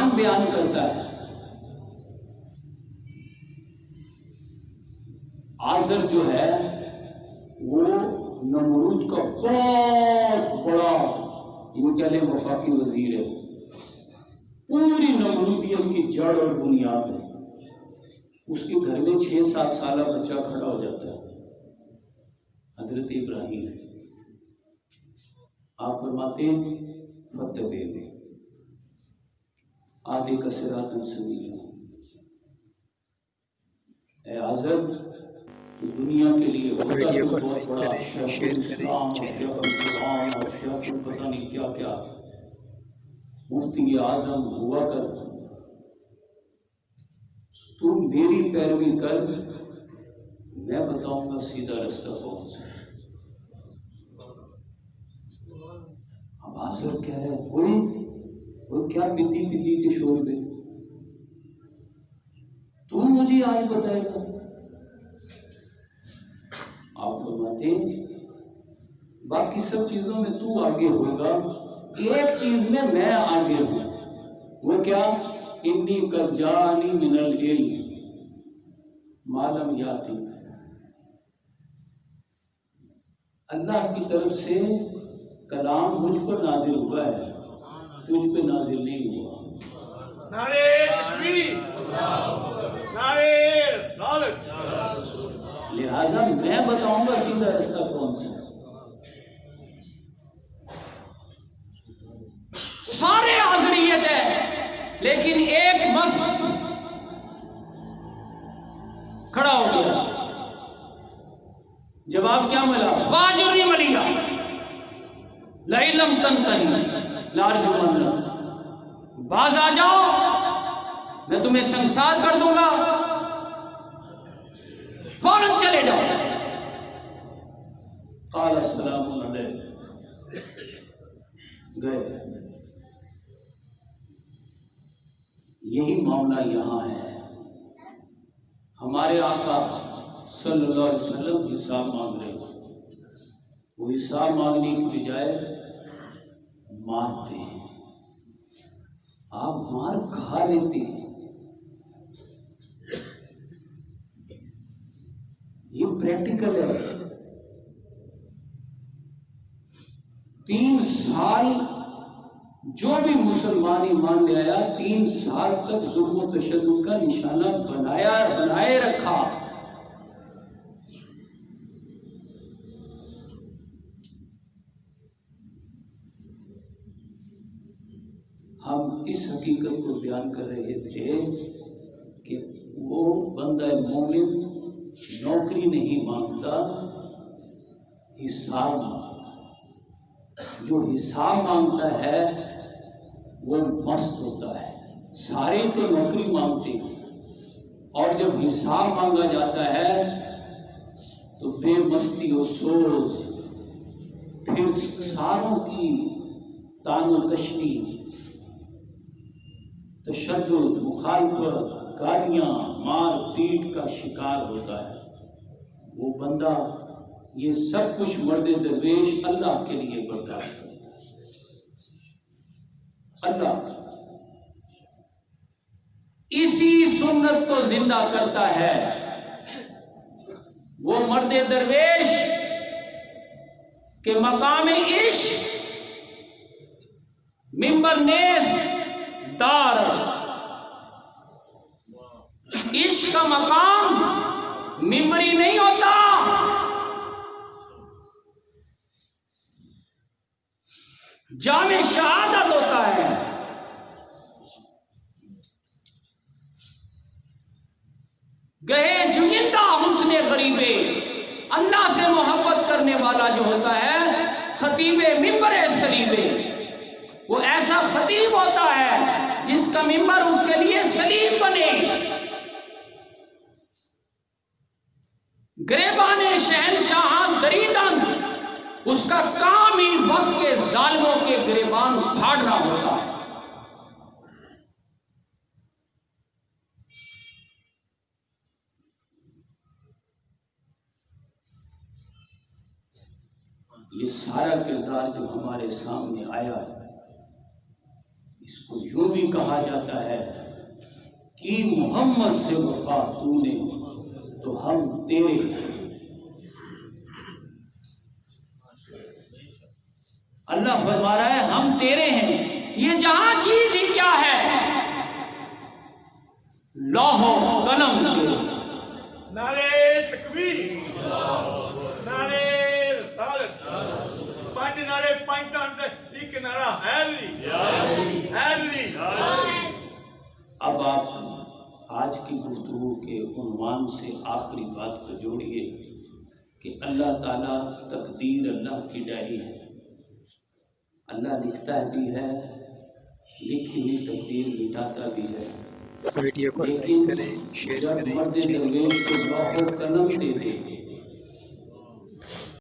قرآن بیان کرتا ہے آزر جو ہے وہ نمرود کا بہت بڑا کہہ لیں وفاقی وزیر ہے، پوری نمرودیت کی جڑ اور بنیاد ہے۔ اس کے گھر میں 6-7 سالہ بچہ کھڑا ہو جاتا ہے، حضرت ابراہیم۔ آپ فرماتے ہیں فتبعوا آدھے کا صراط سویا، اے آزر تو دنیا کے لیے ہوتا تو بہت بڑا شیخ الاسلام اور شیخ القرآن اور شیخ پتہ نہیں کیا کیا مفتی اعظم ہوا کر، تو میری پیروی کر، میں بتاؤں گا سیدھا رستہ کون سا ہے۔ اب آزر کہہ رہے ہیں وہ کیا پیتی پیتی کے شور میں تو مجھے آج بتائے گا۔ آپ فرماتے باقی سب چیزوں میں تو آگے ہوگا، ایک چیز میں آگے ہوں، وہ کیا؟ انی قد جانی من العلم ما لم یاتی، اللہ کی طرف سے کلام مجھ پر نازل ہوا ہے، تجھ پہ نازل نہیں ہوا۔ نعرہ تکبیر، نعرہ رسالت، لہذا میں بتاؤں گا سیدھا رستہ کون سا ہے۔ سارے حاضریت ہے لیکن ایک مست کھڑا ہو گیا، جواب کیا ملا؟ واجر نہیں ملیا لئن لم تنتہی لارجمنک، باز آ جاؤ میں تمہیں سنسار کر دوں گا، فوراً چلے جاؤ۔ قال السلام علیکم، گئے۔ یہی معاملہ یہاں ہے، ہمارے آقا صلی اللہ علیہ وسلم حساب مانگ رہے ہیں، وہ حساب مانگنے کی بجائے مارتے ہیں، آپ مار کھا لیتے ہیں۔ یہ پریکٹیکل ہے۔ 3 سال جو بھی مسلمان ایمان لے آیا 3 سال تک ظلم و تشدد کا نشانہ بنائے رکھا۔ ہم اس حقیقت کو بیان کر رہے تھے کہ وہ بندہ مومن نوکری نہیں مانگتا، حساب مانگتا۔ جو حساب مانگتا ہے وہ مست ہوتا ہے۔ سارے تو نوکری مانگتے ہیں، اور جب حساب مانگا جاتا ہے تو بے مستی و سوز، پھر ساروں کی تان و تشنی، تشدد، مخالفت، گالیاں، مار پیٹ کا شکار ہوتا ہے۔ وہ بندہ یہ سب کچھ مرد درویش اللہ کے لیے برداشت کرتا ہے۔ اللہ اسی سنت کو زندہ کرتا ہے۔ وہ مرد درویش کہ مقام عشق ممبر نیز دارس، عشق کا مقام ممبری نہیں ہوتا، جامع شہادت ہوتا ہے۔ گہے جوئندہ حسن غریبے، اللہ سے محبت کرنے والا جو ہوتا ہے خطیب ممبر صلیبے، وہ ایسا خطیب ہوتا ہے جس کا ممبر اس کے لیے صلیب بنے۔ گریبان شہنشاہاں دریدن، اس کا کام ہی وقت کے ظالموں کے گریبان پھاڑنا ہوتا ہے۔ یہ سارا کردار جو ہمارے سامنے آیا ہے، اس کو یوں بھی کہا جاتا ہے کہ محمد سے وفا تو نے تو ہم تیرے ہیں۔ اللہ فرما رہا ہے ہم تیرے ہیں۔ یہ جہاں چیز ہی کیا ہے؟ لوح و قلم تیرے۔ نعرہ تکبیر، نعرہ رسالت، پانچ نعرے پانچ ٹانٹے، ایک نعرہ حیدری، حیدری۔ اب آپ آج کی گفتگو کے عنوان سے آخری بات کو جوڑیے کہ اللہ تعالیٰ تقدیر اللہ کی ڈائری ہے، اللہ لکھتا بھی ہے، لکھی ہوئی تقدیر مٹاتا بھی ہے، ویڈیو کو لائک لیکن کریں، شیئر جب کریں، مرد درویش کو لوح و قلم دے دے